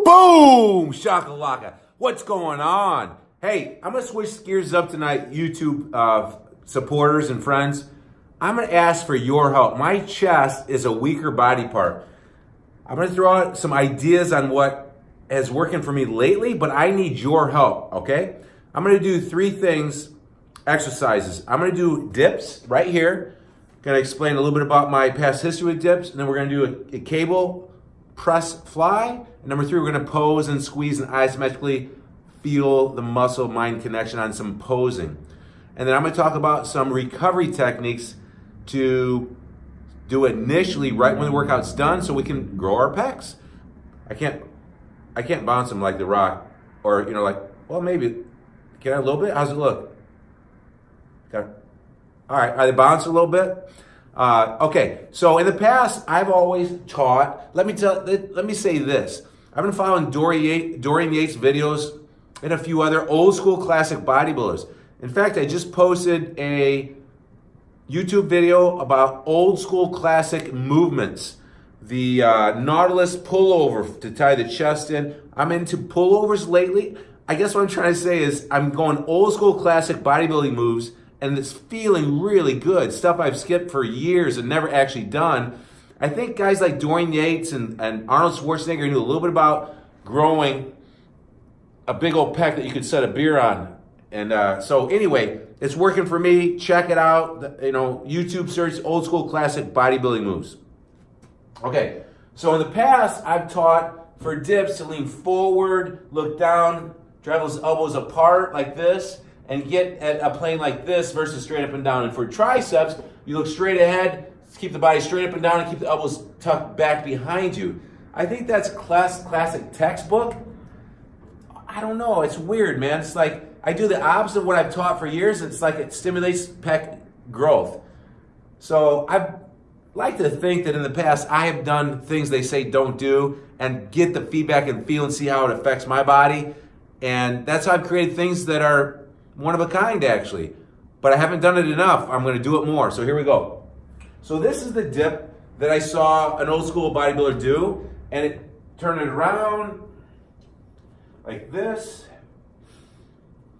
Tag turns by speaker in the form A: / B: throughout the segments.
A: Boom! Shakalaka. What's going on? Hey, I'm going to switch gears up tonight, YouTube supporters and friends. I'm going to ask for your help. My chest is a weaker body part. I'm going to throw out some ideas on what is working for me lately, but I need your help, okay? I'm going to do 3 things, exercises. I'm going to do dips right here. Going to explain a little bit about my past history with dips, and then we're going to do a cable press fly. And number 3, we're going to pose and squeeze and isometrically feel the muscle-mind connection on some posing. And then I'm going to talk about some recovery techniques to do initially right when the workout's done so we can grow our pecs. I can't bounce them like The Rock, or, you know, like, well, maybe. Can I a little bit? How's it look? Okay. All right, are they bouncing a little bit? Okay, so in the past, I've always taught, let me say this. I've been following Darin Yates videos and a few other old school classic bodybuilders. In fact, I just posted a YouTube video about old school classic movements. The Nautilus pullover to tie the chest in. I'm into pullovers lately. I guess what I'm trying to say is I'm going old school classic bodybuilding moves, and it's feeling really good. Stuff I've skipped for years and never actually done. I think guys like Darin Yates and Arnold Schwarzenegger knew a little bit about growing a big old pec that you could set a beer on. And so anyway, it's working for me. Check it out. You know, YouTube search old school classic bodybuilding moves. Okay, so in the past, I've taught for dips to lean forward, look down, drive those elbows apart like this, and get at a plane like this versus straight up and down. And for triceps, you look straight ahead, keep the body straight up and down, and keep the elbows tucked back behind you. I think that's classic textbook. I don't know, it's weird, man. It's like I do the opposite of what I've taught for years. It's like it stimulates pec growth. So I'd like to think that in the past I have done things they say don't do and get the feedback and feel and see how it affects my body. And that's how I've created things that are one of a kind, actually. But I haven't done it enough. I'm going to do it more. So here we go. So this is the dip that I saw an old school bodybuilder do. And it turned it around like this.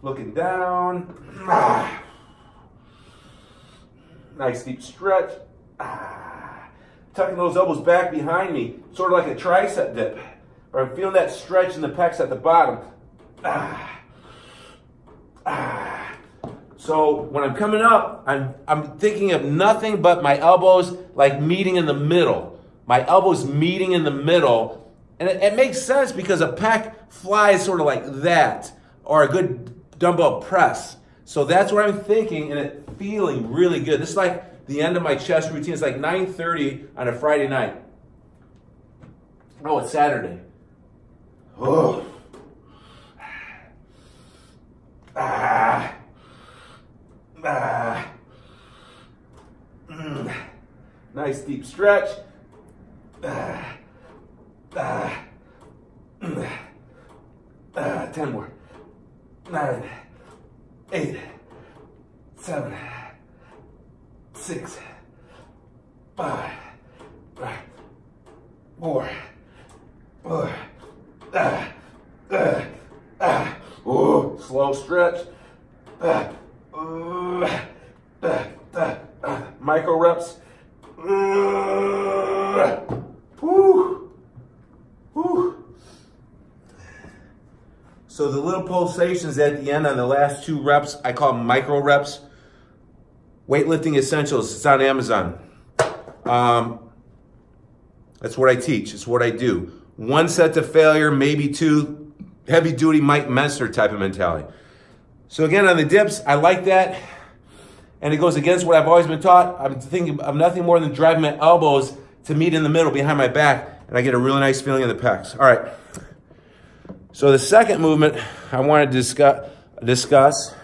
A: Looking down. Ah. Nice deep stretch. Ah. Tucking those elbows back behind me. Sort of like a tricep dip. Where I'm feeling that stretch in the pecs at the bottom. Ah. Ah. So when I'm coming up, I'm thinking of nothing but my elbows like meeting in the middle. My elbows meeting in the middle. And it makes sense because a pec flies sort of like that, or a good dumbbell press. So that's what I'm thinking, and it feeling really good. This is like the end of my chest routine. It's like 9:30 on a Friday night. Oh, it's Saturday. Oh. Ah. Ah. Nice deep stretch. Ah. Ah. 10 more. 9, 8, 7, 6, 5, 4. Oh, slow stretch. Micro reps. Woo. Woo. So the little pulsations at the end on the last 2 reps, I call them micro reps. Weightlifting Essentials, it's on Amazon. That's what I teach, it's what I do. 1 set to failure, maybe 2, heavy duty Mike Menster type of mentality. So again, on the dips, I like that. And it goes against what I've always been taught. I'm thinking of nothing more than driving my elbows to meet in the middle behind my back, and I get a really nice feeling in the pecs. All right. So the second movement I want to discuss,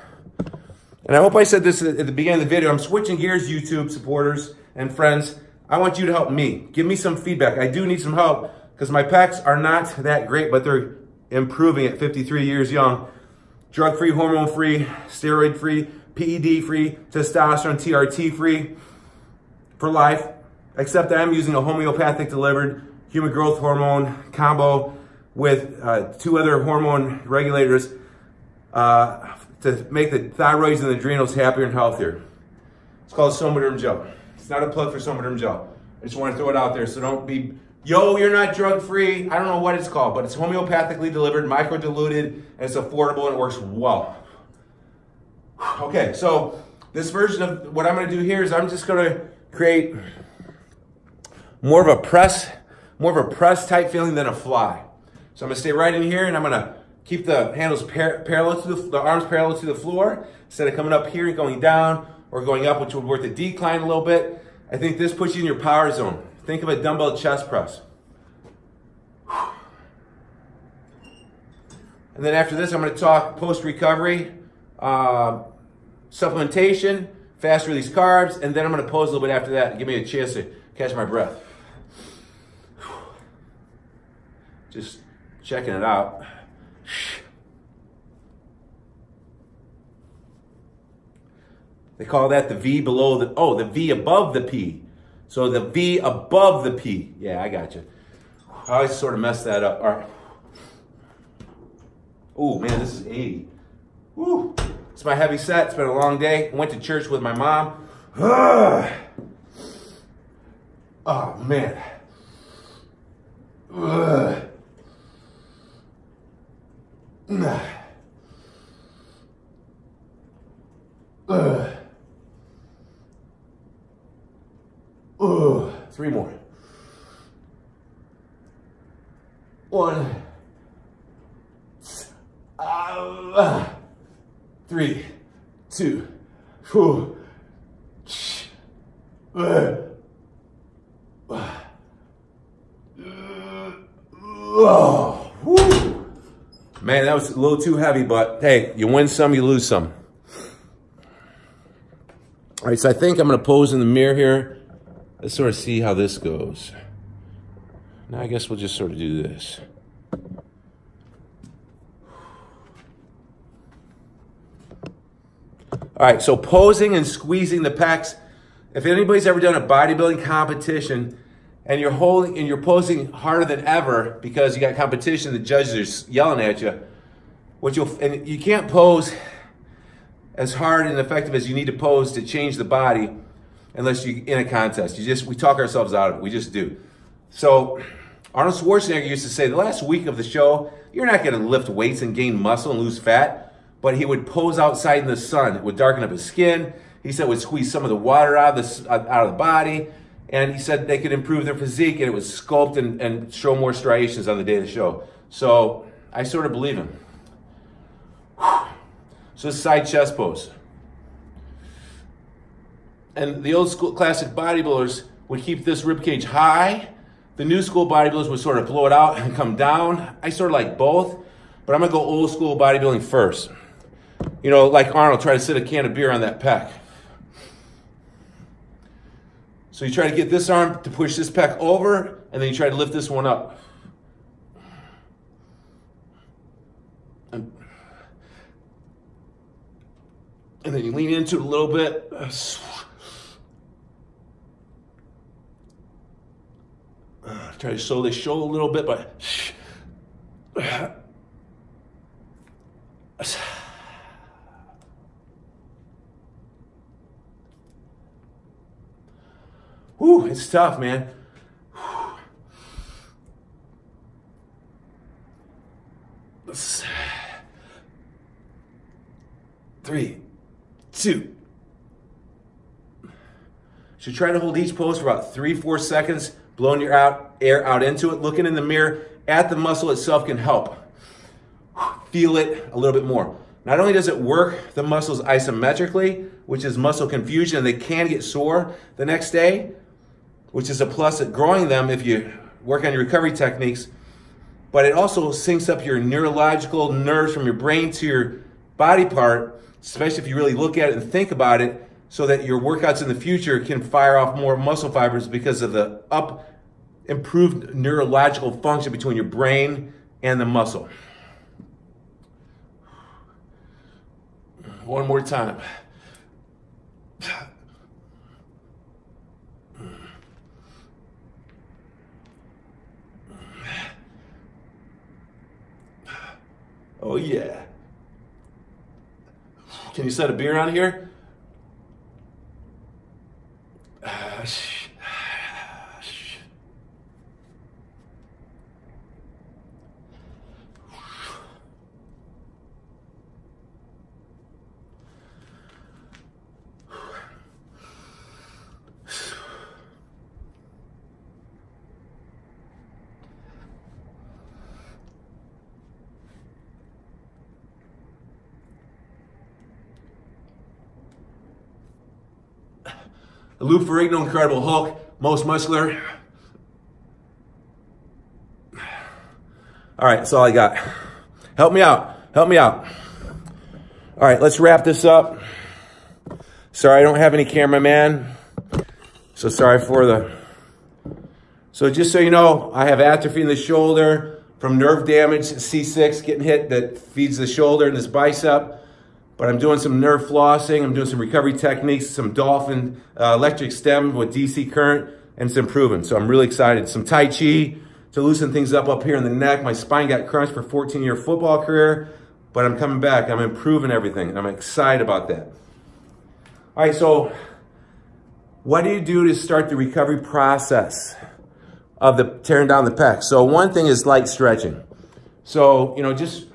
A: and I hope I said this at the beginning of the video, I'm switching gears, YouTube supporters and friends. I want you to help me. Give me some feedback. I do need some help because my pecs are not that great, but they're improving at 53 years young. Drug-free, hormone-free, steroid-free, PED-free, testosterone, TRT-free for life, except that I'm using a homeopathic delivered human growth hormone combo with 2 other hormone regulators to make the thyroids and the adrenals happier and healthier. It's called Somaderm Gel. It's not a plug for Somaderm Gel. I just want to throw it out there, so don't be, yo, you're not drug-free. I don't know what it's called, but it's homeopathically delivered, micro-diluted, and it's affordable, and it works well. Okay, so this version of what I'm going to do here is I'm just going to create more of a press type feeling than a fly. So I'm going to stay right in here, and I'm going to keep the handles parallel to the arms parallel to the floor instead of coming up here and going down or going up, which would work the decline a little bit. I think this puts you in your power zone. Think of a dumbbell chest press. And then after this, I'm going to talk post-recovery, supplementation, fast-release carbs, and then I'm going to pose a little bit after that and give me a chance to catch my breath. Just checking it out. They call that the V below the, oh, the V above the P. So the V above the P. Yeah, I got you. I always sort of mess that up. All right. Oh, man, this is 80. Woo. It's my heavy set. It's been a long day. I went to church with my mom. Oh, man. Three more. 1, 3, 2, 4. Oh, woo. Man, that was a little too heavy, but hey, you win some, you lose some. All right, so I think I'm going to pose in the mirror here. Let's sort of see how this goes. Now I guess we'll just sort of do this. All right, so posing and squeezing the pecs. If anybody's ever done a bodybuilding competition and you're holding and you're posing harder than ever because you got competition, the judges are yelling at you, and you can't pose as hard and effective as you need to pose to change the body unless you're in a contest. We talk ourselves out of it. We just do. So Arnold Schwarzenegger used to say, the last week of the show, you're not going to lift weights and gain muscle and lose fat. But he would pose outside in the sun. It would darken up his skin. He said it would squeeze some of the water out of the body. And he said they could improve their physique, and it would sculpt and show more striations on the day of the show. So I sort of believe him. So side chest pose. And the old school classic bodybuilders would keep this rib cage high. The new school bodybuilders would sort of blow it out and come down. I sort of like both, but I'm going to go old school bodybuilding first. You know, like Arnold, try to sit a can of beer on that pec. So you try to get this arm to push this pec over, and then you try to lift this one up. And then you lean into it a little bit. Try to slow this shoulder a little bit, but whew, it's tough, man. 3, 2. So try to hold each pose for about 3-4 seconds, blowing your air out into it. Looking in the mirror at the muscle itself can help. Feel it a little bit more. Not only does it work the muscles isometrically, which is muscle confusion, and they can get sore the next day, which is a plus at growing them if you work on your recovery techniques, but it also syncs up your neurological nerves from your brain to your body part, especially if you really look at it and think about it, so that your workouts in the future can fire off more muscle fibers because of the improved neurological function between your brain and the muscle. One more time.
B: Oh yeah. Can you set a beer on here? Lou Ferrigno, Incredible Hulk, most muscular. All right, that's all I got. Help me out, help me out. All right, let's wrap this up. Sorry, I don't have any cameraman. So sorry for the... So just so you know, I have atrophy in the shoulder from nerve damage, C6, getting hit that feeds the shoulder and this bicep. But I'm doing some nerve flossing, I'm doing some recovery techniques, some dolphin electric stem with DC current, and it's improving. So I'm really excited. Some Tai Chi to loosen things up here in the neck. My spine got crunched for a 14-year football career, but I'm coming back. I'm improving everything, and I'm excited about that. All right, so what do you do to start the recovery process of the tearing down the pecs? So one thing is light stretching. So, you know, just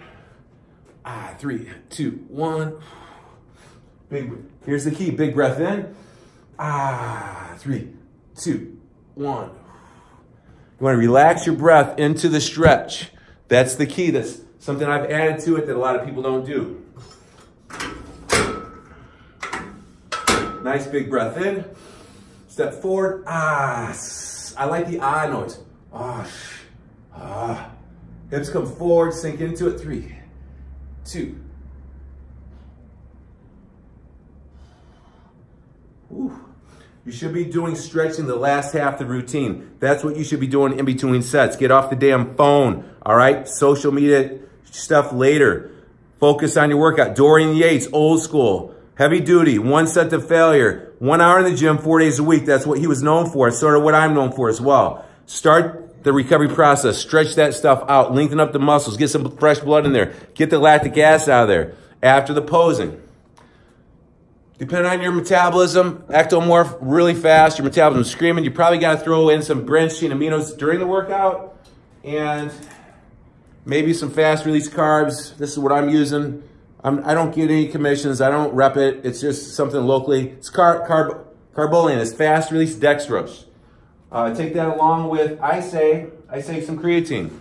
B: 3, 2, 1. Here's the key. Big breath in. 3, 2, 1. You want to relax your breath into the stretch. That's the key. That's something I've added to it that a lot of people don't do. Nice big breath in. Step forward. I like the noise. Hips come forward, sink into it. 3, 2. Ooh. You should be doing stretching the last half of the routine. That's what you should be doing in between sets. Get off the damn phone, all right? Social media stuff later. Focus on your workout. Dorian Yates, old school, heavy duty, 1 set to failure, 1 hour in the gym, 4 days a week. That's what he was known for. It's sort of what I'm known for as well. Start the recovery process. Stretch that stuff out. Lengthen up the muscles. Get some fresh blood in there. Get the lactic acid out of there after the posing. Depending on your metabolism, ectomorph really fast, your metabolism's screaming, you probably got to throw in some branched chain aminos during the workout and maybe some fast release carbs. This is what I'm using. I don't get any commissions. I don't rep it. It's just something locally. It's carbolane. It's fast release dextrose. Take that along with, I say some creatine.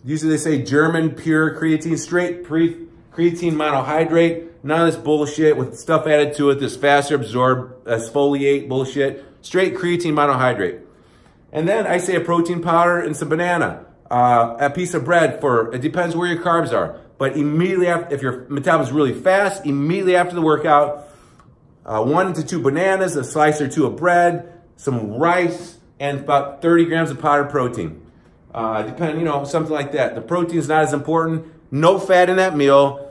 B: Usually they say German pure creatine, straight creatine monohydrate. None of this bullshit with stuff added to it, this faster absorb, exfoliate bullshit. Straight creatine monohydrate. And then I say a protein powder and some banana. A piece of bread for, it depends where your carbs are. But immediately after, if your metabolism is really fast, immediately after the workout, 1 to 2 bananas, a slice or 2 of bread, some rice, and about 30 grams of powdered protein. Depending, you know, something like that. The protein's not as important. No fat in that meal.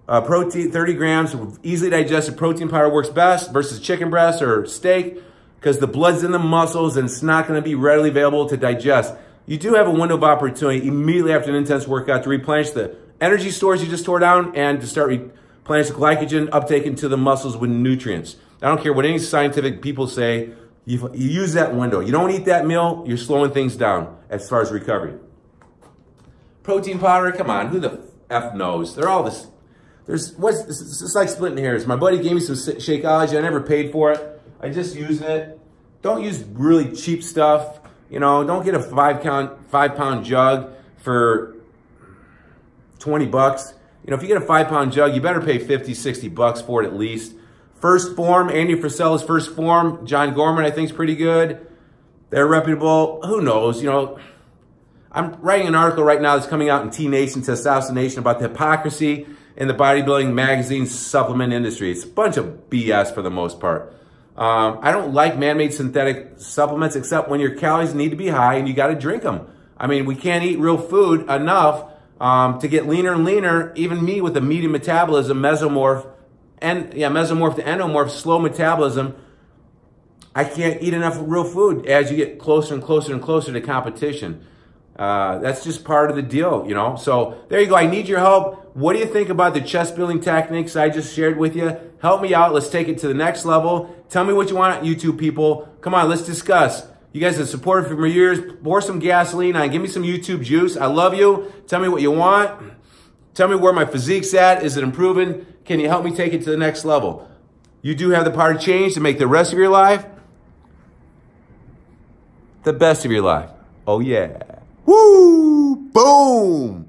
B: Protein, 30 grams, easily digested protein powder works best versus chicken breast or steak because the blood's in the muscles and it's not going to be readily available to digest. You do have a window of opportunity immediately after an intense workout to replenish the energy stores you just tore down and to start replenishing glycogen uptake into the muscles with nutrients. I don't care what any scientific people say, you use that window. You don't eat that meal, you're slowing things down as far as recovery. Protein powder, come on, who the F knows? They're all this. It's like splitting hairs. My buddy gave me some Shakeology. I never paid for it. I just use it. Don't use really cheap stuff. You know, don't get a 5-pound jug for 20 bucks. You know, if you get a 5-pound jug, you better pay 50, 60 bucks for it at least. First Form, Andy Frisella's First Form. John Gorman, I think, is pretty good. They're reputable. Who knows? You know, I'm writing an article right now that's coming out in T-Nation, Testosterone Nation about the hypocrisy in the bodybuilding magazine supplement industry. It's a bunch of BS for the most part. I don't like man-made synthetic supplements except when your calories need to be high and you got to drink them. I mean, we can't eat real food enough to get leaner and leaner. Even me with a medium metabolism, mesomorph to endomorph, slow metabolism, I can't eat enough real food as you get closer and closer and closer to competition. That's just part of the deal, you know. So there you go. I need your help. What do you think about the chest building techniques I just shared with you? Help me out. Let's take it to the next level. Tell me what you want, YouTube people. Come on, let's discuss. You guys have supported for years. Pour some gasoline on. Give me some YouTube juice. I love you. Tell me what you want. Tell me where my physique's at. Is it improving? Can you help me take it to the next level? You do have the power to change to make the rest of your life the best of your life. Oh, yeah. Woo! Boom!